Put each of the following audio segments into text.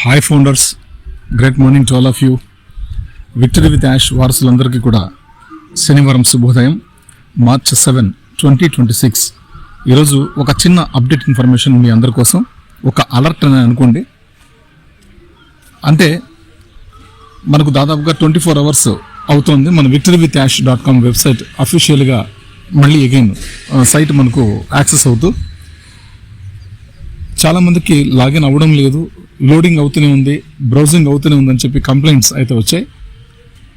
Hi founders, great morning to all of you. Victory with Ash వారసులందరికీ కూడా శనివారం శుభోదయం, మార్చ్ 7, 2026. ఈరోజు ఒక చిన్న అప్డేట్ ఇన్ఫర్మేషన్ మీ అందరి కోసం, ఒక అలర్ట్ అని అనుకోండి. అంటే మనకు దాదాపుగా 24 hours అవుతోంది మన victoryWithAsh.com వెబ్సైట్ అఫీషియల్గా మళ్ళీ అగైన్ సైట్ మనకు యాక్సెస్ అవుతూ, చాలామందికి లాగిన్ అవ్వడం లేదు, లోడింగ్ అవుతూనే ఉంది, బ్రౌజింగ్ అవుతూనే ఉందని చెప్పి కంప్లైంట్స్ అయితే వచ్చాయి.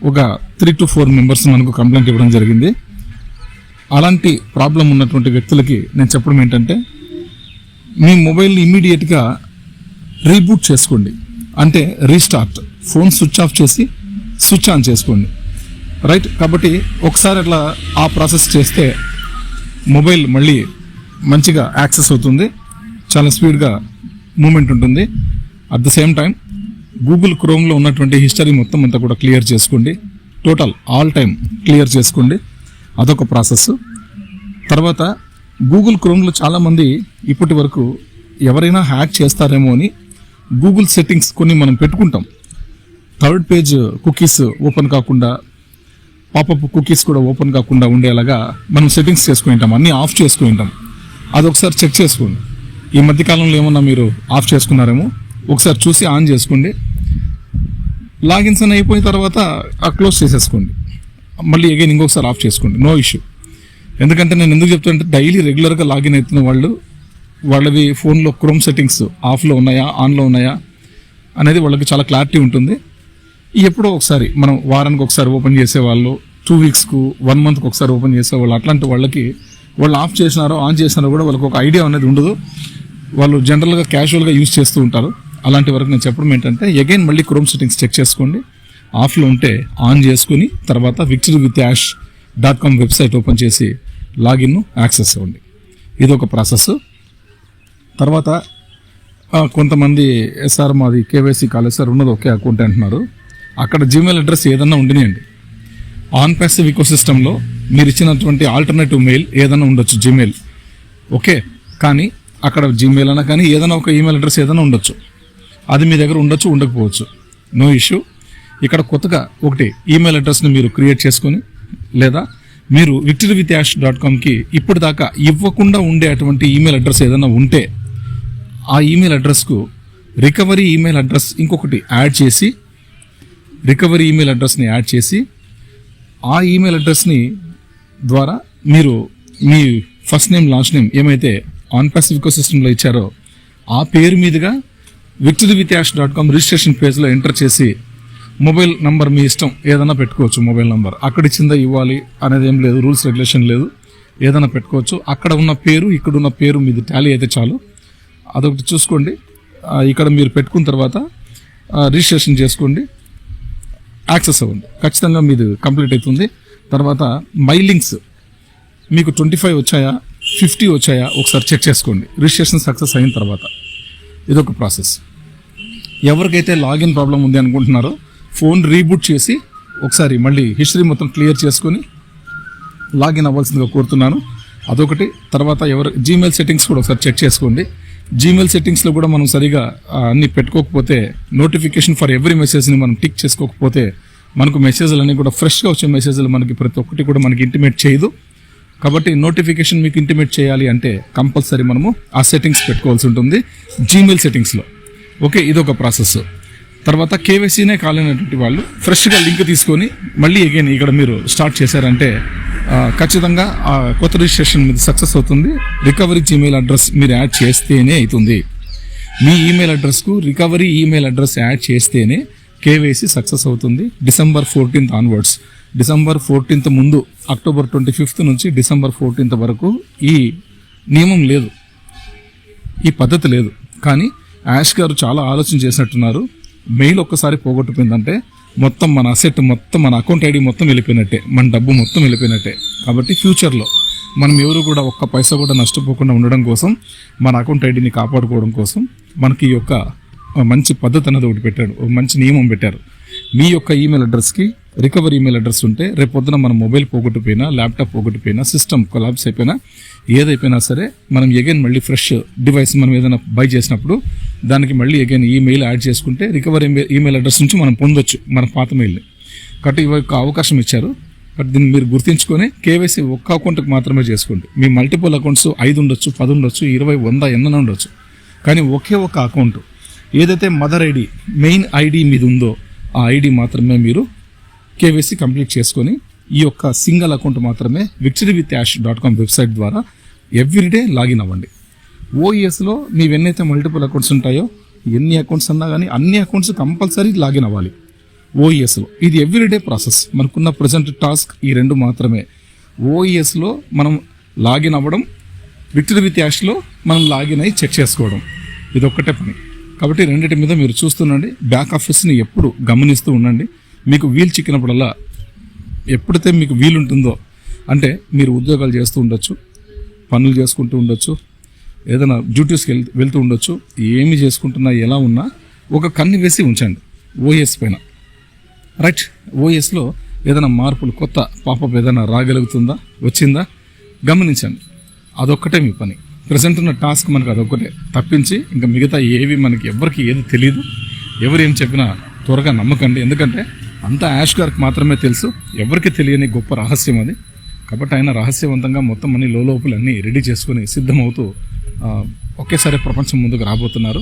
ఒక 3 to 4 members మనకు కంప్లైంట్ ఇవ్వడం జరిగింది. అలాంటి ప్రాబ్లం ఉన్నటువంటి వ్యక్తులకి నేను చెప్పడం ఏంటంటే, మీ మొబైల్ని ఇమ్మీడియట్గా రీబూట్ చేసుకోండి. అంటే రీస్టార్ట్, ఫోన్ స్విచ్ ఆఫ్ చేసి స్విచ్ ఆన్ చేసుకోండి. రైట్, కాబట్టి ఒకసారి అట్లా ఆ ప్రాసెస్ చేస్తే మొబైల్ మళ్ళీ మంచిగా యాక్సెస్ అవుతుంది, చాలా స్పీడ్గా మూమెంట్ ఉంటుంది. At the same time Google క్రోమ్లో ఉన్నటువంటి హిస్టరీ మొత్తం అంతా కూడా క్లియర్ చేసుకోండి. టోటల్ ఆల్ టైమ్ క్లియర్ చేసుకోండి, అదొక ప్రాసెస్. తర్వాత గూగుల్ క్రోమ్లో చాలామంది ఇప్పటి వరకు ఎవరైనా హ్యాక్ చేస్తారేమో అని గూగుల్ సెట్టింగ్స్ కొన్ని మనం పెట్టుకుంటాం. థర్డ్ పేజ్ కుకీస్ ఓపెన్ కాకుండా, పాపప్ కుకీస్ కూడా ఓపెన్ కాకుండా ఉండేలాగా మనం సెట్టింగ్స్ చేసుకుని ఉంటాం, అన్నీ ఆఫ్ చేసుకుని ఉంటాం. అదొకసారి చెక్ చేసుకోండి. ఈ మధ్యకాలంలో ఏమన్నా మీరు ఆఫ్ చేసుకున్నారేమో ఒకసారి చూసి ఆన్ చేసుకోండి. లాగిన్స్ అని అయిపోయిన తర్వాత క్లోజ్ చేసేసుకోండి, మళ్ళీ అగైన్ ఇంకొకసారి ఆఫ్ చేసుకోండి, నో ఇష్యూ. ఎందుకంటే నేను ఎందుకు చెప్తానంటే, డైలీ రెగ్యులర్గా లాగిన్ అవుతున్న వాళ్ళవి ఫోన్లో క్రోమ్ సెట్టింగ్స్ ఆఫ్లో ఉన్నాయా ఆన్లో ఉన్నాయా అనేది వాళ్ళకి చాలా క్లారిటీ ఉంటుంది. ఎప్పుడో ఒకసారి మనం వారానికి ఒకసారి ఓపెన్ చేసేవాళ్ళు, 2 weeksకు 1 monthకు ఒకసారి ఓపెన్ చేసేవాళ్ళు, అట్లాంటి వాళ్ళకి వాళ్ళు ఆఫ్ చేసినారో ఆన్ చేసినారో కూడా వాళ్ళకి ఒక ఐడియా అనేది ఉండదు. వాళ్ళు జనరల్గా క్యాజువల్గా యూజ్ చేస్తూ ఉంటారు. అలాంటి వరకు నేను చెప్పడం ఏంటంటే, అగైన్ మళ్ళీ క్రోమ్ సెట్టింగ్స్ చెక్ చేసుకోండి, ఆఫ్లో ఉంటే ఆన్ చేసుకుని తర్వాత victoryWithAsh.com వెబ్సైట్ ఓపెన్ చేసి లాగిన్ యాక్సెస్ అవ్వండి. ఇది ఒక ప్రాసెస్. తర్వాత కొంతమంది సార్ మాది కేవైసీ కాలేదు సార్, ఉన్నది ఒకే అకౌంట్ అంటున్నారు. అక్కడ జీమెయిల్ అడ్రస్ ఏదన్నా ఉండినాయండి. ఆన్ ప్యాసివ్ ఈకోసిస్టంలో మీరు ఇచ్చినటువంటి ఆల్టర్నేటివ్ మెయిల్ ఏదైనా ఉండొచ్చు, జీమెయిల్ ఓకే, కానీ అక్కడ జీమెయిల్ అన్నా కానీ ఏదైనా ఒక ఈమెయిల్ అడ్రస్ ఏదైనా ఉండొచ్చు. అది మీ దగ్గర ఉండొచ్చు, ఉండకపోవచ్చు, నో ఇష్యూ. ఇక్కడ కొత్తగా ఒకటి ఈమెయిల్ అడ్రస్ని మీరు క్రియేట్ చేసుకొని, లేదా మీరు victoryWithAsh.comకి ఇప్పటిదాకా ఇవ్వకుండా ఉండే అటువంటి ఈమెయిల్ అడ్రస్ ఏదైనా ఉంటే ఆ ఈమెయిల్ అడ్రస్కు రికవరీ ఈమెయిల్ అడ్రస్ ఇంకొకటి యాడ్ చేసి, రికవరీ ఈమెయిల్ అడ్రస్ని యాడ్ చేసి, ఆ ఈమెయిల్ అడ్రస్ని ద్వారా మీరు మీ ఫస్ట్ నేమ్ లాస్ట్ నేమ్ ఏమైతే ఆన్ ప్యాసివ్ ఈకోసిస్టంలో ఇచ్చారో ఆ పేరు మీదుగా victoryWithAsh.com రిజిస్ట్రేషన్ పేజ్లో ఎంటర్ చేసి, మొబైల్ నంబర్ మీ ఇష్టం ఏదైనా పెట్టుకోవచ్చు. మొబైల్ నంబర్ అక్కడ ఇచ్చిందా ఇవ్వాలి అనేది ఏం లేదు, రూల్స్ రెగ్యులేషన్ లేదు, ఏదైనా పెట్టుకోవచ్చు. అక్కడ ఉన్న పేరు ఇక్కడ ఉన్న పేరు మీది టాలీ అయితే చాలు, అదొకటి చూసుకోండి. ఇక్కడ మీరు పెట్టుకున్న తర్వాత రిజిస్ట్రేషన్ చేసుకోండి, యాక్సెస్ అవ్వండి, ఖచ్చితంగా మీది కంప్లీట్ అవుతుంది. తర్వాత మై లింక్స్ మీకు 25 వచ్చాయా 50 వచ్చాయా ఒకసారి చెక్ చేసుకోండి, రిజిస్ట్రేషన్ సక్సెస్ అయిన తర్వాత. ఇదొక ప్రాసెస్. ఎవరికైతే లాగిన్ ప్రాబ్లం ఉంది అనుకుంటున్నారో ఫోన్ రీబూట్ చేసి ఒకసారి మళ్ళీ హిస్టరీ మొత్తం క్లియర్ చేసుకొని లాగిన్ అవ్వాల్సిందిగా కోరుతున్నాను, అదొకటి. తర్వాత జీమెయిల్ సెట్టింగ్స్ కూడా ఒకసారి చెక్ చేసుకోండి. జీమెయిల్ సెట్టింగ్స్లో కూడా మనం సరిగా అన్ని పెట్టుకోకపోతే, నోటిఫికేషన్ ఫర్ ఎవ్రీ మెసేజ్ని మనం టిక్ చేసుకోకపోతే మనకు మెసేజ్లు అన్నీ కూడా ఫ్రెష్గా వచ్చే మెసేజ్లు మనకి ప్రతి ఒక్కటి కూడా మనకి ఇంటిమేట్ చేయదు. కాబట్టి నోటిఫికేషన్ మీకు ఇంటిమేట్ చేయాలి అంటే కంపల్సరీ మనము ఆ సెట్టింగ్స్ పెట్టుకోవాల్సి ఉంటుంది జీమెయిల్ సెట్టింగ్స్లో. ఓకే, ఇదొక ప్రాసెస్. తర్వాత కేవైసీనే కాలేనటువంటి వాళ్ళు ఫ్రెష్గా లింక్ తీసుకొని మళ్ళీ అగైన్ ఇక్కడ మీరు స్టార్ట్ చేశారంటే ఖచ్చితంగా కొత్త రిజిస్ట్రేషన్ మీద సక్సెస్ అవుతుంది. రికవరీ జీమెయిల్ అడ్రస్ మీరు యాడ్ చేస్తేనే అవుతుంది. మీ ఈమెయిల్ అడ్రస్కు రికవరీ ఈమెయిల్ అడ్రస్ యాడ్ చేస్తేనే కేవైసీ సక్సెస్ అవుతుంది. December 14th ఆన్వర్డ్స్, December 14th ముందు October 25th నుంచి December 14th వరకు ఈ నియమం లేదు, ఈ పద్ధతి లేదు. కానీ యాష్ గారు చాలా ఆలోచన చేసినట్టున్నారు. మెయిల్ ఒక్కసారి పోగొట్టుపోయిందంటే మొత్తం మన అసెట్ మొత్తం, మన అకౌంట్ ఐడి మొత్తం వెళ్ళిపోయినట్టే, మన డబ్బు మొత్తం వెళ్ళిపోయినట్టే. కాబట్టి ఫ్యూచర్లో మనం ఎవరు కూడా ఒక్క పైసా కూడా నష్టపోకుండా ఉండడం కోసం, మన అకౌంట్ ఐడిని కాపాడుకోవడం కోసం మనకి ఈ యొక్క మంచి పద్ధతి అనేది ఒకటి పెట్టాడు, మంచి నియమం పెట్టారు. మీ యొక్క ఈమెయిల్ అడ్రస్కి రికవరీ ఈమెయిల్ అడ్రస్ ఉంటే రేపొద్దున మన మొబైల్ పోగొట్టుపోయినా, ల్యాప్టాప్ పోగొట్టుపోయినా, సిస్టమ్ కొలాప్స్ అయిపోయినా, ఏదైపోయినా సరే మనం అగైన్ మళ్ళీ ఫ్రెష్ డివైస్ మనం ఏదైనా బై చేసినప్పుడు దానికి మళ్ళీ అగైన్ ఈమెయిల్ యాడ్ చేసుకుంటే రికవర్ ఈమెయిల్ అడ్రస్ నుంచి మనం పొందొచ్చు మన పాత మెయిల్ని. కాబట్టి ఈ యొక్క అవకాశం ఇచ్చారు. బట్ దీన్ని మీరు గుర్తించుకొని కేవైసీ ఒక్క అకౌంట్కి మాత్రమే చేసుకోండి. మీ మల్టిపుల్ అకౌంట్స్ 5 ఉండొచ్చు, 10 ఉండొచ్చు, 20, 100 ఎన్నైనా ఉండొచ్చు. కానీ ఒకే ఒక అకౌంట్ ఏదైతే మదర్ ఐడి మెయిన్ ఐడి మీద ఉందో ఆ ఐడి మాత్రమే మీరు కేవైసీ కంప్లీట్ చేసుకొని ఈ యొక్క సింగిల్ అకౌంట్ మాత్రమే victoryWithAsh.com వెబ్సైట్ ద్వారా ఎవ్రీడే లాగిన్ అవ్వండి. ఓఈఎస్లో మీవెన్నైతే మల్టిపుల్ అకౌంట్స్ ఉంటాయో ఎన్ని అకౌంట్స్ అన్నా కానీ అన్ని అకౌంట్స్ కంపల్సరీ లాగిన్ అవ్వాలి ఓఈఎస్లో. ఇది ఎవ్రీడే ప్రాసెస్. మనకున్న ప్రజెంట్ టాస్క్ ఈ 2 మాత్రమే. ఓఈఎస్లో మనం లాగిన్ అవ్వడం, victoryWithAshలో మనం లాగిన్ అయ్యి చెక్ చేసుకోవడం, ఇది ఒక్కటే పని. కాబట్టి రెండింటి మీద మీరు చూస్తుండండి. బ్యాక్ ఆఫీస్ని ఎప్పుడు గమనిస్తూ ఉండండి. మీకు వీలు చిక్కినప్పుడల్లా ఎప్పుడైతే మీకు వీలు ఉంటుందో, అంటే మీరు ఉద్యోగాలు చేస్తూ ఉండొచ్చు, పనులు చేసుకుంటూ ఉండొచ్చు, ఏదైనా డ్యూటీస్కి వెళ్తూ ఉండొచ్చు, ఏమి చేసుకుంటున్నా ఎలా ఉన్నా ఒక కన్ను వేసి ఉంచండి ఓఎస్ పైన. రైట్, ఓఎస్లో ఏదైనా మార్పులు కొత్త పాపప్ ఏదైనా రాగలుగుతుందా, వచ్చిందా గమనించండి. అదొక్కటే మీ పని. ప్రజెంట్ ఉన్న టాస్క్ మనకు అదొక్కటే తప్పించి ఇంకా మిగతా ఏవి మనకి ఎవరికి ఏది తెలియదు. ఎవరు ఏం చెప్పినా త్వరగా నమ్మకండి. ఎందుకంటే అంతా యాష్ గారికి మాత్రమే తెలుసు, ఎవరికి తెలియని గొప్ప రహస్యం అది. కాబట్టి ఆయన రహస్యవంతంగా మొత్తం అన్ని లోపల అన్నీ రెడీ చేసుకుని సిద్ధమవుతూ ఒకేసారి ప్రపంచం ముందుకు రాబోతున్నారు.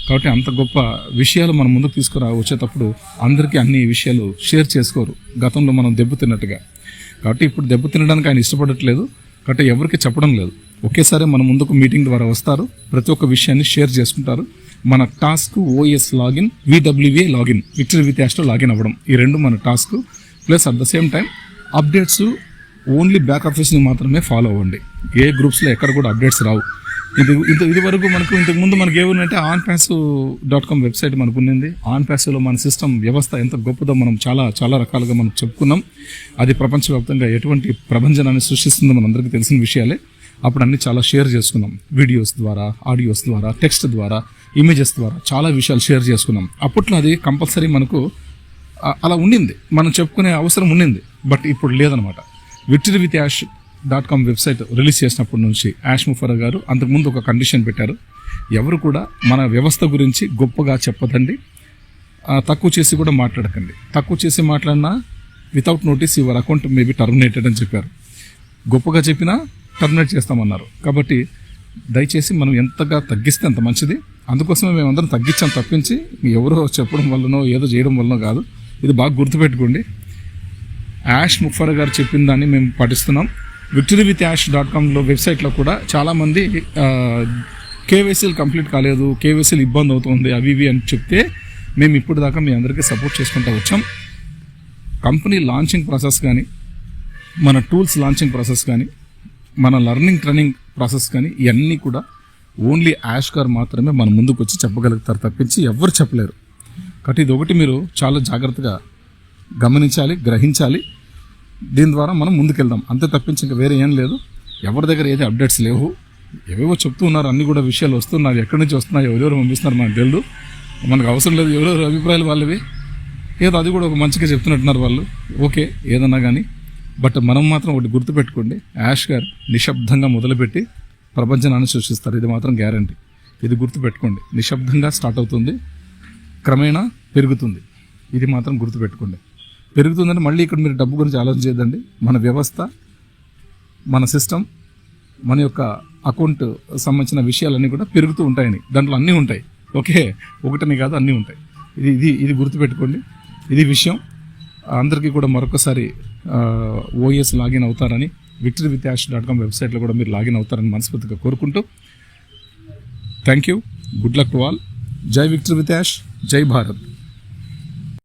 కాబట్టి అంత గొప్ప విషయాలు మనం ముందుకు వచ్చేటప్పుడు అందరికీ అన్ని విషయాలు షేర్ చేసుకోరు, గతంలో మనం దెబ్బతిన్నట్టుగా. కాబట్టి ఇప్పుడు దెబ్బతినడానికి ఆయన ఇష్టపడట్లేదు, కాబట్టి ఎవరికి చెప్పడం లేదు. ఒకేసారి మన ముందుకు మీటింగ్ ద్వారా వస్తారు, ప్రతి ఒక్క విషయాన్ని షేర్ చేసుకుంటారు. మన task OS login, VWA login, victoryWithAshలో లాగిన్ అవ్వడం, ఈ 2 మన task. Plus at the same time updates only back ఆఫీస్ని మాత్రమే ఫాలో అవ్వండి. ఏ గ్రూప్స్లో ఎక్కడ కూడా అప్డేట్స్ రావు. ఇది వరకు ఇంతకుముందు మనకి ఏముందంటే onpass.com వెబ్సైట్ మనకు ఉన్నింది. onpassలో మన సిస్టమ్ వ్యవస్థ ఎంత గొప్పదో మనం చాలా రకాలుగా మనం చెప్పుకున్నాం. అది ప్రపంచవ్యాప్తంగా ఎటువంటి ప్రభంజనాన్ని సృష్టిస్తుందో మనందరికీ తెలిసిన విషయాలే. అప్పుడు అన్ని చాలా షేర్ చేసుకున్నాం, వీడియోస్ ద్వారా, ఆడియోస్ ద్వారా, టెక్స్ట్ ద్వారా, ఇమేజెస్ ద్వారా చాలా విషయాలు షేర్ చేసుకున్నాం. అప్పట్లో అది కంపల్సరీ మనకు అలా ఉండింది, మనం చెప్పుకునే అవసరం ఉండింది. బట్ ఇప్పుడు లేదనమాట. victoryWithAsh.com వెబ్సైట్ రిలీజ్ చేసినప్పటి నుంచి యాష్ ముఫర్రా గారు అంతకుముందు ఒక కండిషన్ పెట్టారు. ఎవరు కూడా మన వ్యవస్థ గురించి గొప్పగా చెప్పదండి, తక్కువ చేసి కూడా మాట్లాడకండి. తక్కువ చేసి మాట్లాడినా without notice your account maybe terminated అని చెప్పారు. గొప్పగా చెప్పినా టర్మినేట్ చేస్తామన్నారు. కాబట్టి దయచేసి మనం ఎంతగా తగ్గిస్తే అంత మంచిది. అందుకోసమే మేమందరం తగ్గించాం తప్పించి ఎవరో చెప్పడం వల్లనో ఏదో చేయడం వల్లనో కాదు. ఇది బాగా గుర్తుపెట్టుకోండి. యాష్ ముఫర్రా గారు చెప్పిన దాన్ని మేము పాటిస్తున్నాం. victoryWithAsh.comలో వెబ్సైట్లో కూడా చాలామంది కేవైసీలు కంప్లీట్ కాలేదు, కేవైసీలు ఇబ్బంది అవుతుంది, అవి ఇవి అని చెప్తే మేము ఇప్పుడు దాకా మీ అందరికీ సపోర్ట్ చేసుకుంటూ వచ్చాం. కంపెనీ లాంచింగ్ ప్రాసెస్ కానీ, మన టూల్స్ లాంచింగ్ ప్రాసెస్ కానీ, మన లర్నింగ్ ట్రైనింగ్ ప్రాసెస్ కానీ ఇవన్నీ కూడా ఓన్లీ యాష్ గారు మాత్రమే మన ముందుకు వచ్చి చెప్పగలుగుతారు తప్పించి ఎవరు చెప్పలేరు. కాబట్టి ఇది ఒకటి మీరు చాలా జాగ్రత్తగా గమనించాలి, గ్రహించాలి. దీని ద్వారా మనం ముందుకెళ్దాం, అంతే తప్పించి ఇంకా వేరే ఏం లేదు. ఎవరి దగ్గర ఏది అప్డేట్స్ లేవు, ఏవేవో చెప్తూ ఉన్నారు, అన్ని కూడా విషయాలు వస్తున్నాయి. ఎక్కడి నుంచి వస్తున్నాయి, ఎవరెవరు పంపిస్తున్నారు మనకు తెలియదు, మనకు అవసరం లేదు. ఎవరెవరు అభిప్రాయాలు వాళ్ళవి, ఏదో అది కూడా ఒక మంచిగా చెప్తున్నట్టున్నారు వాళ్ళు. ఓకే, ఏదన్నా కానీ. బట్ మనం మాత్రం ఒకటి గుర్తుపెట్టుకోండి, యాష్ గారు నిశ్శబ్దంగా మొదలుపెట్టి ప్రపంచాన్ని సృష్టిస్తారు. ఇది మాత్రం గ్యారంటీ. ఇది గుర్తుపెట్టుకోండి. నిశ్శబ్దంగా స్టార్ట్ అవుతుంది, క్రమేణా పెరుగుతుంది. ఇది మాత్రం గుర్తుపెట్టుకోండి. పెరుగుతుందంటే మళ్ళీ ఇక్కడ మీరు డబ్బు గురించి ఆలోచన చేయదండి. మన వ్యవస్థ, మన సిస్టమ్, మన యొక్క అకౌంట్ సంబంధించిన విషయాలన్నీ కూడా పెరుగుతూ ఉంటాయని, దాంట్లో అన్నీ ఉంటాయి. ఓకే, ఒకటని కాదు, అన్నీ ఉంటాయి. ఇది గుర్తుపెట్టుకోండి. ఇది విషయం. అందరికీ కూడా మరొకసారి ఓఎస్ లాగిన్ అవుతారని, victoryWithAsh.com వెబ్సైట్లో కూడా మీరు లాగిన్ అవుతారని మనస్ఫూర్తిగా కోరుకుంటూ, thank you, good luck to all. జై victoryWithAsh, జై భారత్.